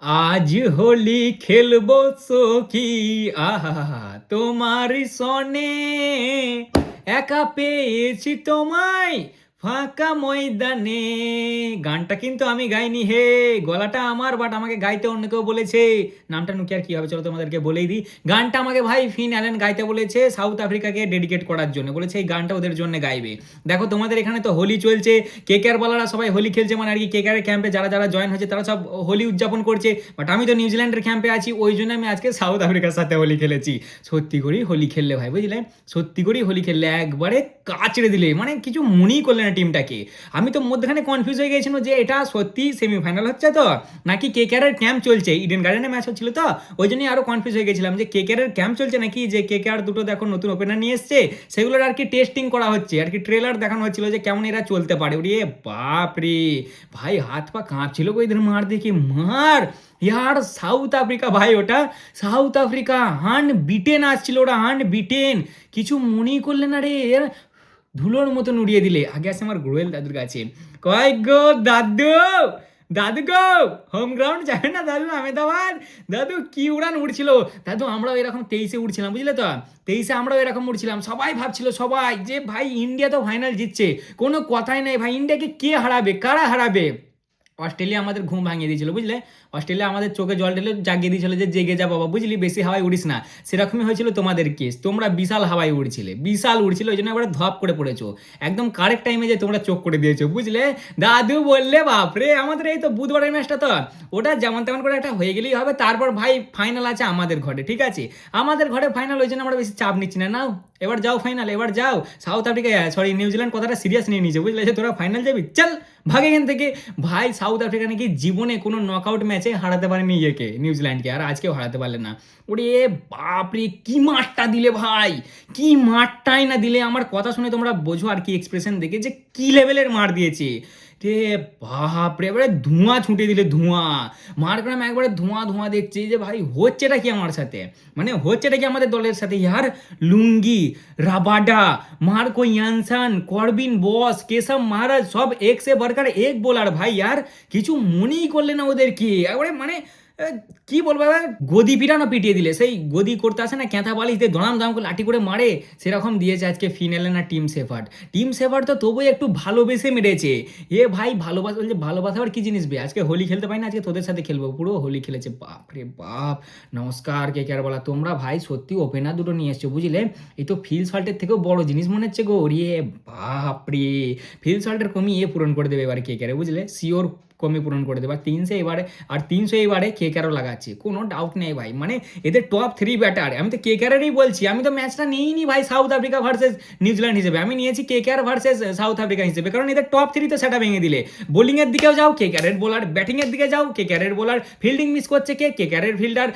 আজ হোলি খেলবো সখী, আহা তোমার সনে, একা পেয়েছি তোমায় ফাঁকা ময়দানে। গানটা কিন্তু আমি গাইনি হে, গলাটা আমার, বাট আমাকে গাইতে অন্য কেউ বলেছে। নামটা নুকি আর কি হবে, চলো তোমাদেরকে বলেই দিই। গানটা আমাকে ভাই ফিন অ্যালেন গাইতে বলেছে, সাউথ আফ্রিকাকে ডেডিকেট করার জন্য বলেছে এই গানটা ওদের জন্য গাইবে। দেখো তোমাদের এখানে তো হোলি চলছে, কেকেআর বলারা সবাই হোলি খেলছে, মানে আর কি কেকেআর ক্যাম্পে যারা যারা জয়েন হয়েছে তারা সব হোলি উদযাপন করছে। বাট আমি তো নিউজিল্যান্ডের ক্যাম্পে আছি, ওই জন্য আমি আজকে সাউথ আফ্রিকার সাথে হোলি খেলেছি। সত্যি করেই হোলি খেললে ভাই, বুঝলে, সত্যি করেই হোলি খেললে একবারে কাচড়ে দিলে, মানে কিছু মনেই করলে না টিমটাকে। আমি তো মধ্যখানে কনফিউজ হয়ে গেছিলাম যে এটা সত্যি সেমিফাইনাল হচ্ছে তো নাকি কেকেআরের ক্যাম্প চলছে, ইডেন গার্ডেনে ম্যাচ হচ্ছিল তো ওই জন্যই আরো কনফিউজ হয়ে গেছিলাম যে কেকেআরের ক্যাম্প চলছে নাকি, যে কেকেআর দুটো দেখো নতুন ওপেনার নিয়ে এসছে, সেগুলোর আর কি টেস্টিং করা হচ্ছে, আর কি ট্রেলার দেখানো হচ্ছিল যে কেমন এরা চলতে পারে। ওরে বাপ রে ভাই, হাত পা কাঁপছিল গো এদের মার দেখে, মার ইয়ার সাউথ আফ্রিকা ভাই, ওটা সাউথ আফ্রিকা হান বিটেন আসছিল, ওরা হান বিটেন, কিছু মনেই করলে না রে, ধুলোর মতন উড়িয়ে দিলে। আগে আসে আমার গোয়েল দাদুর কাছে, কয় গো দাদু, দাদু গো হোম গ্রাউন্ড যাবে না দাদু আহমেদাবাদ, দাদু কি উড়ান উড়ছিল দাদু, আমরাও এরকম 23-এ উড়ছিলাম, বুঝলে তো, 23-এ আমরাও এরকম উড়ছিলাম। সবাই ভাবছিল, সবাই, যে ভাই ইন্ডিয়া তো ফাইনাল জিতছে, কোনো কথাই নেই ভাই, ইন্ডিয়াকে কে হারাবে, কারা হারাবে। অস্ট্রেলিয়া আমাদের ঘুম ভাঙিয়ে দিয়েছিল, বুঝলে, অস্ট্রেলিয়া আমাদের চোখে জল ঢেলে জাগিয়ে দিয়েছিল যে জেগে যা বাবা, বুঝলি, বেশি হাওয়ায় উড়িস না। সেরকমই হয়েছিল তোমাদের কেস, তোমরা বিশাল হাওয়ায় উড়ছিলে, বিশাল উড়ছিল, ওই জন্য একবার ধপ করে পড়েছো, একদম কারেক্ট টাইমে যে তোমরা চোখ করে দিয়েছো, বুঝলে। দাদু বললে বাপরে, আমাদের এই তো বুধবারের ম্যাচটা তো ওটা যেমন তেমন করে একটা হয়ে গেলেই হবে, তারপর ভাই ফাইনাল আছে আমাদের ঘরে, ঠিক আছে, আমাদের ঘরে ফাইনাল, ওই জন্য আমরা বেশি চাপ নিচ্ছি না, নাও এবার যাও ফাইনাল, এবার যাও। সাউথ আফ্রিকা, সরি নিউজিল্যান্ড কথাটা সিরিয়াস নিয়ে নিয়েছে, বুঝলে, যে তোরা ফাইনাল যাবি, চল ভাগ এখান থেকে। ভাই সাউথ আফ্রিকা নাকি জীবনে কোনো নকআউট ম্যাচে হারাতে পারেনি ইয়েকে, নিউজিল্যান্ডকে, আর আজকেও হারাতে পারলে না। ওরে বাপরে কি মাঠটা দিলে ভাই, কি মাঠটাই না দিলে, আমার কথা শুনে তোমরা বোঝো আর কি এক্সপ্রেশন দেখে যে কি লেভেলের মার দিয়েছে রে বাপরে, এবারে ধোঁয়া ছুটে দিলে, ধোঁয়া, মারগ্রাম একবারে ধোঁয়া ধোঁয়া দেখছি যে ভাই হচ্ছেটা কি আমার সাথে, মানে হচ্ছেটা কি আমাদের দলের সাথে ইয়ার। Lungi, Rabada, Marco Jansen, Corbin Bosch, Keshav Maharaj, সব এক সে বরকার এক বোলার ভাই, यार কিছু মনেই করলে না ওদের কি একবারে, মানে কি বলবো এবার, গদি পিটানো পিটিয়ে দিলে, সেই গদি করতে আসে না ক্যাঁথা বালিশ দিয়ে দড়াম দাম করে লাঠি করে মারে, সেরকম দিয়েছে আজকে ফিনালে না টিম সেফার্ড। টিম সেফার্ড তো তবুও একটু ভালোবেসে মেরেছে, এ ভাই ভালোবাসা বলছে, ভালোবাসা আবার কি জিনিস বে, আজকে হোলি খেলতে পারি না, আজকে তোদের সাথে খেলবো, পুরো হোলি খেলেছে, বাপ রে বাপ। নমস্কার কে কে আর বলা, তোমরা ভাই সত্যি ওপেনার দুটো নিয়ে এসছো, বুঝলে, এই তো ফিল সল্টের থেকেও বড় জিনিস মনে হচ্ছে গো, রে বাপ রে, ফিল সল্টের কমি এ পূরণ করে দেবে এবারে কে কে, বুঝলে, শিওর কমে পূরণ করে দেবে। আর 300 এবারে, আর 300 এবারে কে কারও লাগাচ্ছে, কোনো ডাউট নেই ভাই, মানে এদের টপ 3 ব্যাটার, আমি তো কে কারেরই বলছি, আমি তো ম্যাচটা নিইনি ভাই সাউথ আফ্রিকা ভার্সেস নিউজিল্যান্ড হিসেবে, আমি নিয়েছি কে কার ভার্সেস সাউথ আফ্রিকা হিসেবে, কারণ এদের টপ 3 তো সেটা ভেঙে দিলে। বোলিংয়ের দিকেও যাও কে কারের বোলার, ব্যাটিংয়ের দিকে যাও কে কারের বোলার, ফিল্ডিং মিস করছে কে কারের ফিল্ডার,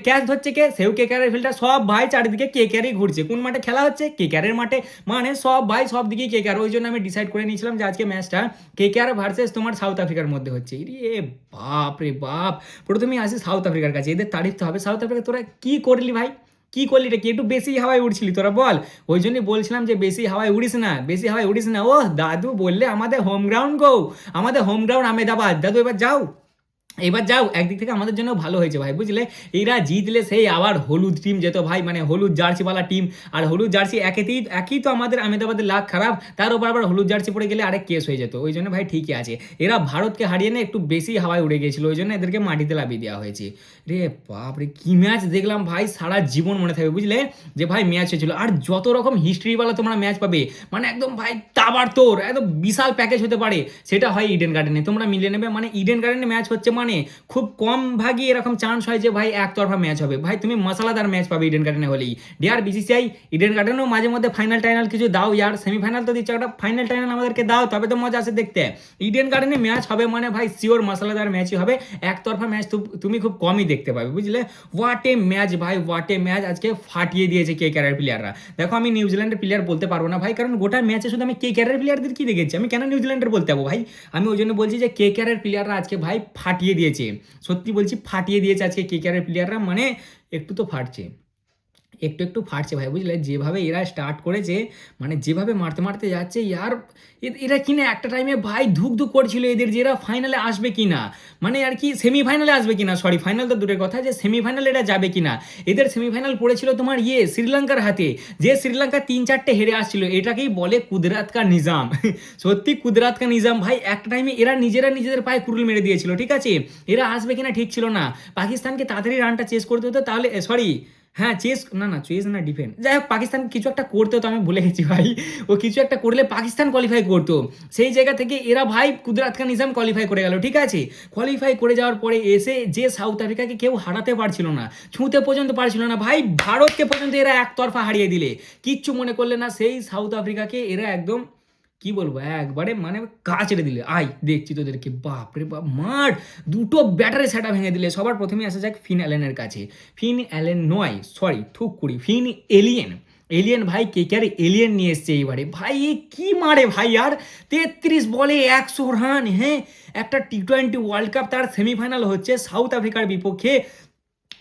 ক্যাচ ধরছে কে, সেও কে কারের ফিল্ডার, সব ভাই চারিদিকে কে কারই ঘুরছে, কোন মাঠে খেলা হচ্ছে কে কারের মাঠে, মানে সব ভাই সব দিকেই কে কার। ওই জন্য আমি ডিসাইড করে নিয়েছিলাম যে আজকে ম্যাচটা কে কার ভার্সেস তোমার সাউথ আফ্রিকার মধ্যে হচ্ছে। এ বাপ রে বাপ, প্রথমে আসি সাউথ আফ্রিকার কাছে, এদের তারিফ তো হবে। সাউথ আফ্রিকা তোরা কি করলি ভাই, কি করলি রে, কি একটু বেশি হাওয়ায় উড়ছিলি তোরা বল, ওই জন্যই বলছিলাম যে বেশি হাওয়ায় উড়িস না, বেশি হাওয়ায় উড়িস না। ও দাদু বললে আমাদের হোম গ্রাউন্ড গো, আমাদের হোম গ্রাউন্ড আহমেদাবাদ, দাদু এবার যাও, এবার যাও, একদিক থেকে আমাদের জন্য ভালো হয়েছে ভাই, বুঝলে, এরা জিতলে সেই আবার হলুদ টিম যেত ভাই, মানে হলুদ জার্সিওয়ালা টিম, আর হলুদ জার্সি একই তো আমাদের আহমেদাবাদের লাখ খারাপ, তার উপর আবার হলুদ জার্সি পড়ে গেলে আরেক কেস হয়ে যেত, ওই জন্য ভাই ঠিকই আছে, এরা ভারতকে হারিয়ে না একটু বেশি হাওয়ায় উড়ে গেছিলো, ওই জন্য এদেরকে মাটিতে লাভিয়ে দেওয়া হয়েছে। রে বাপ রে কি ম্যাচ দেখলাম ভাই, সারা জীবন মনে থাকবে, বুঝলে, যে ভাই ম্যাচ হয়েছিল। আর যত রকম হিস্ট্রিওয়ালা তোমরা ম্যাচ পাবে, মানে একদম ভাই তাবার তোর একদম বিশাল প্যাকেজ হতে পারে, সেটা হয় ইডেন গার্ডেনে, তোমরা মিলিয়ে নেবে, মানে ইডেন গার্ডেনে ম্যাচ হচ্ছে মানে খুব কম ভাগই এরকম চান্স হয় যে ভাই একতরফা ম্যাচ হবে, ভাই তুমি মশলাদার ম্যাচ পাবে ইডেন গার্ডেনে হলেই। ডিয়ার বিসিসিআই, ইডেন গার্ডেনেও মাঝে মধ্যে ফাইনাল টাইনাল কিছু দাও ইয়ার, সেমিফাইনাল তো দিচ্ছে, একটা ফাইনাল টাইনাল আমাদেরকে দাও, তবে তো মজা আছে দেখতে। ইডেন গার্ডেনে ম্যাচ হবে মানে ভাই শিওর মশলাদার ম্যাচই হবে, একতরফা ম্যাচ তুমি খুব কমই দেখতে পাবে, বুঝলে। হোয়াট এ ম্যাচ ভাই, হোয়াট এ ম্যাচ, আজকে ফাটিয়ে দিয়েছে কে ক্যারের প্লেয়াররা। দেখো আমি নিউজিল্যান্ডের প্লেয়ার বলতে পারবো না ভাই, কারণ গোটা ম্যাচে শুধু আমি কে ক্যারের প্লেয়ারদের কি দেখেছি, আমি কেন নিউজিল্যান্ডের বলতে পাবো ভাই, আমি ওই জন্য বলছি যে কে ক্যারের প্লেয়াররা আজকে ভাই ফাটিয়ে দিয়েছে, সত্যি বলছি ফাটিয়ে দিয়েছে আজকে কে ক্যারের প্লেয়াররা, মানে একটু তো ফাটছে, একটু একটু ফাটছে ভাই, বুঝলে? যেভাবে এরা স্টার্ট করেছে, মানে যেভাবে মারতে মারতে যাচ্ছে ইয়ার, এরা কিনা একটা টাইমে ভাই ধুক ধুক করছিল এদের যে এরা ফাইনালে আসবে কিনা, মানে আর কি সেমিফাইনালে আসবে কিনা, সরি ফাইনাল তো দূরের কথা, যে সেমিফাইনালে এরা যাবে কিনা। এদের সেমিফাইনাল পড়েছিল তোমার শ্রীলঙ্কার হাতে, যে শ্রীলঙ্কা 3-4টে হেরে আসছিল। এটাকেই বলে কুদরাত কা নিজাম সত্যি কুদরাত কা নিজাম ভাই। একটা টাইমে এরা নিজেরা নিজেদের পায়ে কুড়ুল মেরে দিয়েছিল, ঠিক আছে? এরা আসবে কিনা ঠিক ছিল না, পাকিস্তানকে তাড়াতাড়ি রানটা চেস করতে হতো, তাহলে সরি হ্যাঁ চেস না না চেস না ডিফেন্ড, যাই হোক পাকিস্তান কিছু একটা করতে হতো, আমি ভুলে গেছি ভাই। ও কিছু একটা করলে পাকিস্তান কোয়ালিফাই করতো, সেই জায়গা থেকে এরা ভাই কুদরাত খান নিজাম কোয়ালিফাই করে গেল, ঠিক আছে? কোয়ালিফাই করে যাওয়ার পরে এসে যে সাউথ আফ্রিকাকে কেউ হারাতে পারছিল না, ছুঁতে পর্যন্ত পারছিল না ভাই, ভারতকে পর্যন্ত এরা একতরফা হারিয়ে দিলে, কিচ্ছু মনে করলে না সেই সাউথ আফ্রিকাকে এরা একদম কি বলবো একবারে মানে গা ছেড়ে দিলে, আই দেখছি তোদেরকে, বাপ রে বাপ মার, দুটো ব্যাটারে সেটা ভেঙে দিলে। সবার প্রথমে আসা যাক ফিন অ্যালেনের কাছে। ফিন অ্যালেন নয়, সরি থুক করি, ফিন এলিয়েন। এলিয়েন ভাই কেকেআর এলিয়েন নিয়ে এসছে এইবারে ভাই, এ কি মারে ভাই আর 33 বলে 100 রান, হ্যাঁ একটা টি-20 ওয়ার্ল্ড কাপ, তার সেমিফাইনাল হচ্ছে সাউথ আফ্রিকার বিপক্ষে,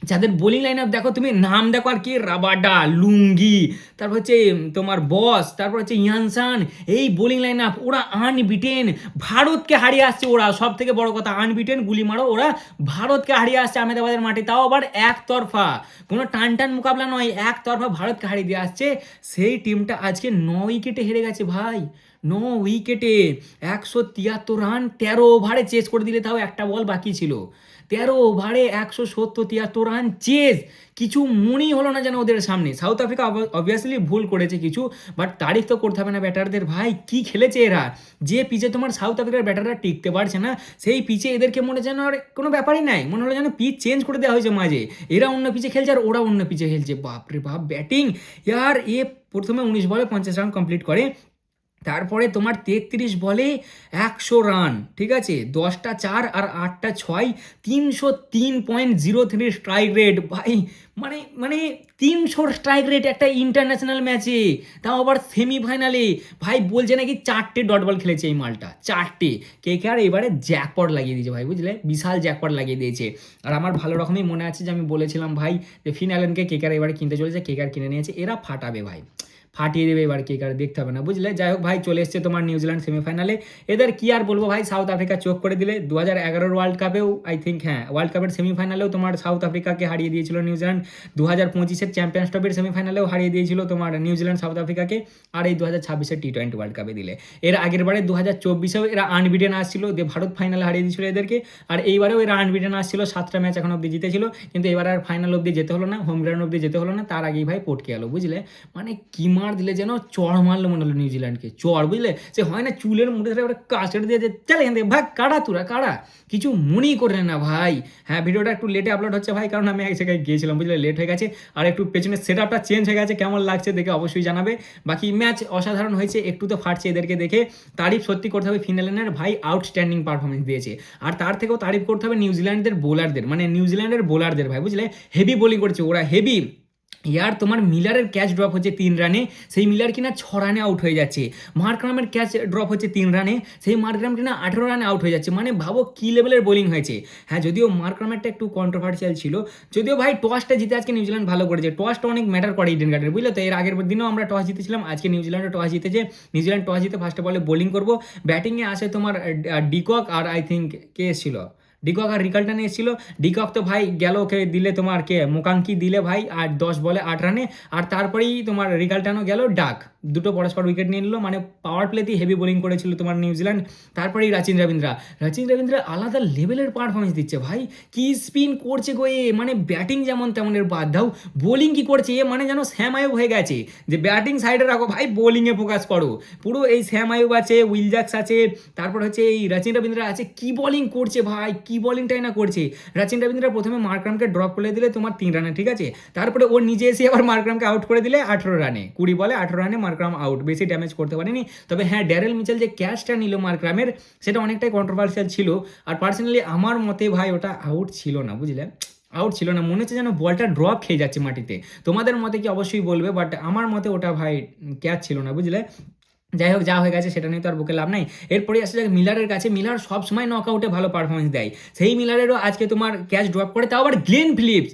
যাদের বোলিং লাইন আপ দেখো তুমি, নাম দেখো আর কি, রাবাডা, লুঙ্গি, তারপর হচ্ছে তোমার বস, তারপর হচ্ছে ইয়ানসান, এই বোলিং লাইন আপ ওরা আনবিটেন, ভারতকে হারিয়ে আসছে ওরা, সব থেকে বড় কথা আনবিটেন, গুলি মারো, ওরা ভারতকে হারিয়ে আসছে আহমেদাবাদের মাঠে, তাও আবার একতরফা, কোনো টান টান মোকাবলা নয়, একতরফা ভারতকে হারিয়ে দিয়ে আসছে। সেই টিমটা আজকে 9 উইকেটে হেরে গেছে ভাই, 9 উইকেটে, 173 রান, 13 ওভারে চেস করে দিলে, তাও একটা বল বাকি ছিল, 13 ওভারে 173 রান চেস, কিছু মনেই হলো না যেন ওদের সামনে। সাউথ আফ্রিকা অবভিয়াসলি ভুল করেছে কিছু, বাট তারিফ তো করতে হবে না ব্যাটারদের, ভাই কি খেলেছে এরা, যে পিচে তোমার সাউথ আফ্রিকার ব্যাটাররা টিকতে পারছে না, সেই পিচে এদেরকে মনে যেন আর কোনো ব্যাপারই নাই, মনে হলো যেন পিচ চেঞ্জ করে দেওয়া হয়েছে মাঝে, এরা অন্য পিচে খেলছে আর ওরা অন্য পিচে খেলছে, বাপরে বাপ ব্যাটিং ইয়ার। প্রথমে 19 বলে 50 রান কমপ্লিট করে, তারপরে তোমার 33 বলে 100 রান, ঠিক আছে, 10টা 4 আর 8টা 6, 303.03 স্ট্রাইক রেট ভাই, মানে মানে 300 স্ট্রাইক রেট একটা ইন্টারন্যাশনাল ম্যাচে, তাও আবার সেমিফাইনালে ভাই, বলছে নাকি 4টে ডট বল খেলেছে এই মালটা, 4টে। কেকেআর এবারে জ্যাকপট লাগিয়ে দিয়েছে ভাই, বুঝলে, বিশাল জ্যাকপট লাগিয়ে দিয়েছে। আর আমার ভালো রকমই মনে আছে যে আমি বলেছিলাম ভাই যে ফিন অ্যালেনকে কেকেআর এবারে কিনতে চলেছে, কেকেআর কিনে নিয়েছে, এরা ফাটাবে ভাই, ফাটিয়ে দেবে এবার, কেকেআর দেখতে হবে না, বুঝলে। যাই হোক ভাই, চলে এসছে তোমার নিউজিল্যান্ড সেমিফাইনালে, এদের কি আর বলবো ভাই, সাউথ আফ্রিকা চোখ করে দিলে। 2011 ওয়ার্ল্ড কাপেও আই থিঙ্ক, হ্যাঁ ওয়ার্ল্ড কাপের সেমিফাইনালেও তোমার সাউথ আফ্রিকাকে হারিয়ে দিয়েছিল নিউজিল্যান্ড, 2025-এর চ্যাম্পিয়ন্স ট্রফির সেমিফাইনালেও হারিয়ে দিয়েছিল তোমার নিউজিল্যান্ড সাউথ আফ্রিকাকে, আর এই 2026-এর টি-20 ওয়ার্ল্ড কাপে দিলে। এর আগের বারে 2024-এও এরা আনবিটেন আসছিল, দিয়ে ভারত ফাইনালে হারিয়ে দিয়েছিল এদেরকে, আর এইবারেও এরা আনবিটেন আসছিল, 7টা ম্যাচ এখন অব্দি জিতেছিল, কিন্তু এবার আর ফাইনাল অব্দি যেতে হলো না, হোম গ্রাউন্ড অব্দি যেতে হলো না, তার আগেই ভাই পটকে গেল, বুঝলে। মানে কি মার দিলে যেন, চড় মারলো মনে হলো নিউজিল্যান্ডকে, চড়, বুঝলে, সে হয় না চুলের মুঠে ধরে ওটা কাছের দিয়ে যে চলে এখান থেকে ভাগ, কাড়া তুরা কাড়া, কিছু মনেই করে না ভাই। হ্যাঁ ভিডিওটা একটু লেটে আপলোড হচ্ছে ভাই, কারণ আমি এক জায়গায় গিয়েছিলাম, বুঝলে, লেট হয়ে গেছে, আর একটু পেছনের সেট আপটা চেঞ্জ হয়ে গেছে, কেমন লাগছে দেখে অবশ্যই জানাবে। বাকি ম্যাচ অসাধারণ হয়েছে, একটু তো ফাটছে এদেরকে দেখে, তারিফ সত্যি করতে হবে ফিনালেনের ভাই, আউটস্ট্যান্ডিং পারফরমেন্স দিয়েছে। আর তার থেকেও তারিফ করতে হবে নিউজিল্যান্ডের বোলারদের, মানে নিউজিল্যান্ডের বোলারদের ভাই, বুঝলে, হেভি বোলিং করছে ওরা, হেভি। ইয়ার তোমার মিলারের ক্যাচ ড্রপ হচ্ছে 3 রানে, সেই মিলার কিনা 6 রানে আউট হয়ে যাচ্ছে, মার্করামের ক্যাচ ড্রপ হচ্ছে 3 রানে, সেই মার্করাম কিনা 18 রানে আউট হয়ে যাচ্ছে, মানে ভাবো কি লেভেলের বোলিং হয়েছে। হ্যাঁ যদিও মার্করামেরটা একটু কন্ট্রোভার্সিয়াল ছিল, যদিও ভাই টসটা জিতে আজকে নিউজিল্যান্ড ভালো করেছে, টসটা অনেক ম্যাটার করে ইডেন গার্ডেনের, বুঝলে তো, এর আগের দিনেও আমরা টস জিতেছিলাম, আজকে নিউজিল্যান্ডও টস জিতেছে, নিউজিল্যান্ড টস জিতে ফার্স্ট বলে বোলিং করবো, ব্যাটিংয়ে আসে তোমার ডিকক আর আই থিঙ্ক কে এসেছিল, ডিকক আর রিকাল্টন এসেছিল। ডিকক তো ভাই গেল, ওকে দিলে তোমার কে মোকাঙ্কি দিলে ভাই, আর 10 বলে 8 রানে, আর তারপরেই তোমার রিকাল্টনও গেল ডাক, দুটো পরস্পর উইকেট নিয়ে নিল, মানে পাওয়ার প্লেতেই হেভি বোলিং করেছিল তোমার নিউজিল্যান্ড। তারপরেই রাচিন রবীন্দ্রা আলাদা লেভেলের পারফরমেন্স দিচ্ছে ভাই, কি স্পিন করছে গো এ, মানে ব্যাটিং যেমন তেমনের বাদ দাও, বোলিং কি করছে এ, মানে যেন শ্যাম আয়ুব হয়ে গেছে, যে ব্যাটিং সাইডে রাখো ভাই, বোলিংয়ে ফোকাস করো, পুরো এই শ্যাম আয়ুব আছে, উইলজাক্স আছে, তারপর হচ্ছে এই রাচিন রবীন্দ্রা আছে, কি বোলিং করছে ভাই, কি বোলিংটাই না করছে। রাচিন রবীন্দ্রা প্রথমে মার্করামকে ড্রপ করে দিলে তোমার 3 রানে, ঠিক আছে, তারপরে ও নিজে এসে আবার মার্করামকে আউট করে দিলে 18 রানে, 20 বলে 18 রানে মার্করাম আউট, বেশি ড্যামেজ করতে পারেনি। তবে হ্যাঁ ড্যারেল মিচেল যে ক্যাচটা নিল মার্করামের, সেটা অনেকটাই কন্ট্রোভার্সিয়াল ছিল, আর পার্সোনালি আমার মতে ভাই ওটা আউট ছিল না, বুঝলে, আউট ছিল না, মনে হচ্ছে যেন বলটা ড্রপ খেয়ে যাচ্ছে মাটিতে। তোমাদের মতে কি অবশ্যই বলবে, বাট আমার মতে ওটা ভাই ক্যাচ ছিল না, বুঝলে। যাই হোক, যা হয়ে গেছে সেটা নিয়ে তো আর বুকে লাভ নাই। এরপরে আসলে মিলারের কাছে, মিলার সব সময় নকআউটে ভালো পারফরমেন্স দেয়, সেই মিলারেরও আজকে তোমার ক্যাচ ড্রপ করে, তাও আবার গ্লেন ফিলিপস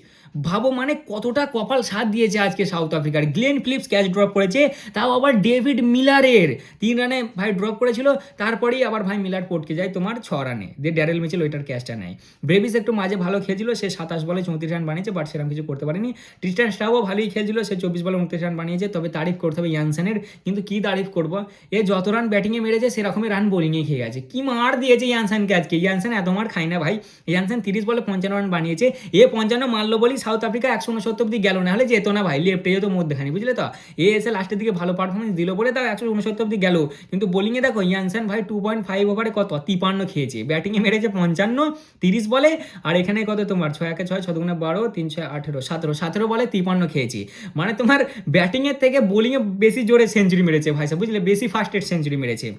ভাবো মানে কতটা কপাল সাথ দিয়েছে আজকে সাউথ আফ্রিকার। গ্লেন ফিলিপস ক্যাচ ড্রপ করেছে, তাও আবার ডেভিড মিলারের 3 রানে ভাই ড্রপ করেছিল, তারপরেই আবার ভাই মিলার পটকে যায় তোমার 6 রানে, দিয়ে ড্যারেল মিচেল ওইটার ক্যাচটা নেয়। ব্রেভিস একটু মাঝে ভালো খেলছিল, সে 27 বলে 34 রান বানিয়েছে, বাট সেরকম কিছু করতে পারেনি। ট্রিস্টান স্টাউও ভালোই খেলছিল, সে 24 বলে 29 রান বানিয়েছে। তবে তারিফ করতে হবে ইয়ানসেনের, কিন্তু কি তারিফ করবো, এ যত রান ব্যাটিংয়ে মেরেছে সেরকমই রান বোলিংয়ে খেয়ে গেছে। কি মার দিয়েছে ইয়ানসেনকে আজকে, ইয়ানসেন এত মার খায় না ভাই। ইয়ানসেন 30 বলে 55 রান বানিয়েছে, এ 55 মারলো বলেই সাউথ আফ্রিকা 169 অব্দি গেল, না হলে যেত না ভাই, লেফটে যেত মধ্যখানে, বুঝলে তো। এ এসে লাস্টের দিকে ভালো পারফরমেন্স দিল বলে তাও 169 অব্দি গেল, কিন্তু বোলিংয়ে দেখো ইয়ানসেন ভাই 2.5 ওভারে কত 53 খেয়েছে, ব্যাটিংয়ে মেরেছে 55 30 বলে, আর এখানে কত তোমার 6 একে 6 6 দুগুণে 12 3 6 18 17 বলে 53 খেয়েছে। মানে তোমার ব্যাটিংয়ের থেকে বোলিংয়ে বেশি জোরে সেঞ্চুরি মেরেছে ভাই সাহেব, বুঝলে, বেশি ফাস্টেড সেঞ্চুরি মেরেছে।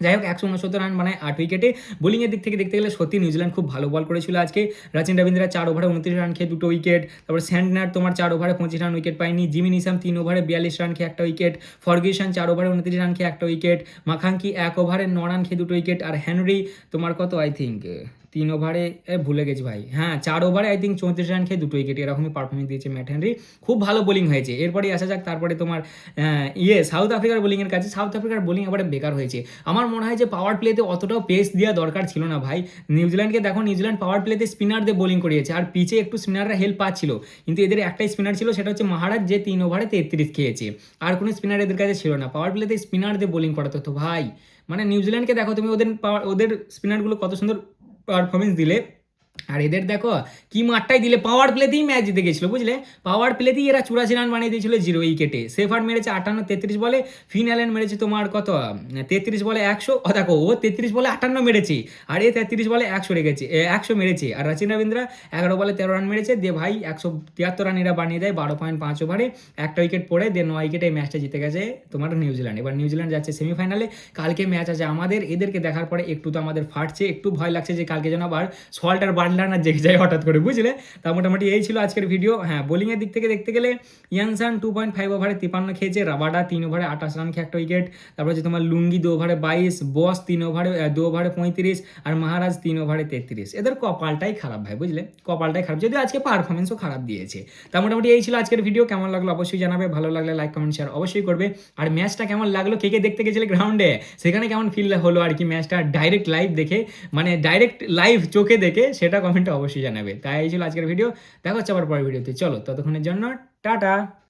যাই হোক 169 রান মানে 8 উইকেটে। বোলিংয়ের দিক থেকে দেখতে গেলে সত্যি নিউজিল্যান্ড খুব ভালো বল করেছিল আজকে। রাচিন রবীন্দ্রা 4 ওভারে 29 রান খেয়ে 2 উইকেট, তারপর স্যান্ডনার তোমার 4 ওভারে 25 রান উইকেট পায়নি, জিমি নিসাম 3 ওভারে 42 রান খেয়ে 1 উইকেট, ফর্গুসন 4 ওভারে 29 রান খেয়ে 1 উইকেট, মাখাঙ্কি 1 ওভারে 9 রান খেয়ে 2 উইকেট, আর হেনরি তোমার কত আই থিঙ্ক 3 ওভারে ভুলে গেছি ভাই, হ্যাঁ 4 ওভারে আই থিঙ্ক 34 রান খেয়ে 2 উইকেট, এরকমই পারফরমেন্স দিয়েছে ম্যাট হেনরি। খুব ভালো বোলিং হয়েছে। এরপরেই আসা যাক তারপরে তোমার সাউথ আফ্রিকার বোলিংয়ের কাছে। সাউথ আফ্রিকার বোলিং এবারে বেকার হয়েছে। আমার মনে হয় যে পাওয়ার প্লেতে অতটাও পেস দেওয়া দরকার ছিল না ভাই। নিউজিল্যান্ডকে দেখো, নিউজিল্যান্ড পাওয়ার প্লেতে স্পিনার দিয়ে বোলিং করিয়েছে, আর পিচে একটু স্পিনাররা হেল্প পাচ্ছিল, কিন্তু এদের একটাই স্পিনার ছিল, সেটা হচ্ছে মাহারাজ, যে 3 ওভারে 33 খেয়েছে। আর কোনো স্পিনার এদের কাছে ছিল না, পাওয়ার প্লেতে স্পিনার দিয়ে বোলিং করাতে হতো ভাই। মানে নিউজিল্যান্ডকে দেখো তুমি, ওদের স্পিনারগুলো কত সুন্দর পারফরমেন্স দিলে, আর এদের দেখো কি মারটাই দিলে, পাওয়ার প্লেতেই ম্যাচ জিতে গেছিলো, বুঝলে। পাওয়ার প্লেতেই এরা 84 রান বানিয়ে দিয়েছিল 0 উইকেটে। সেফার মেরেছে 58 33 বলে, ফিন অ্যালেন মেরেছে তোমার কত 33 বলে 100, দেখো ও 33 বলে 58 মেরেছে, আর এ 33 বলে 100 রেখেছে, 100 মেরেছে। আর রাচিন রবীন্দ্রা 11 বলে 13 রান মেরেছে, দিয়ে ভাই 173 রান এরা বানিয়ে দেয় 12.5 ওভারে, 1 উইকেট পড়ে, দিয়ে 9 উইকেটে এই ম্যাচটা জিতে গেছে তোমার নিউজিল্যান্ড। এবার নিউজিল্যান্ড যাচ্ছে সেমিফাইনালে, কালকে ম্যাচ আছে আমাদের। এদেরকে দেখার পরে একটু তো আমাদের ফাটছে, একটু ভয় লাগছে যে কালকে যেন আবার সল্ট আর বাটলার না জেগে যায় হঠাৎ করে, বুঝলে। তা মোটামুটি এই ছিল আজকের ভিডিও। হ্যাঁ, বোলিংয়ের দিক থেকে দেখতে গেলে ইয়ানসান 2.5 ওভারে 53 খেয়েছে, রাবাডা 3 ওভারে 28 রান খেয়ে 1 উইকেট, তারপর হচ্ছে তোমার লুঙ্গি 2 ওভারে 22, বস 2 ওভারে 35, আর মহারাজ 3 ওভারে 33। এদের কপালটাই খারাপ ভাই, বুঝলে, কপালটাই খারাপ, যদিও আজকে পারফরমেন্সও খারাপ দিয়েছে। তা মোটামুটি এই ছিল আজকের ভিডিও। কেমন লাগলো অবশ্যই জানাবে, ভালো লাগলে লাইক কমেন্ট শেয়ার অবশ্যই করবে। আর ম্যাচটা কেমন লাগলো, কে কে দেখতে গেছিলে গ্রাউন্ডে, সেখানে কেমন ফিল হলো আর কি ম্যাচটা ডাইরেক্ট লাইভ দেখে, মানে ডাইরেক্ট লাইভ চোখে দেখে, সেটা কমেন্টে অবশ্যই জানাবে। তাই এই ছিল আজকের ভিডিও, দেখা হচ্ছে আবার পরের ভিডিওতে। চলো ততক্ষণের জন্য টাটা।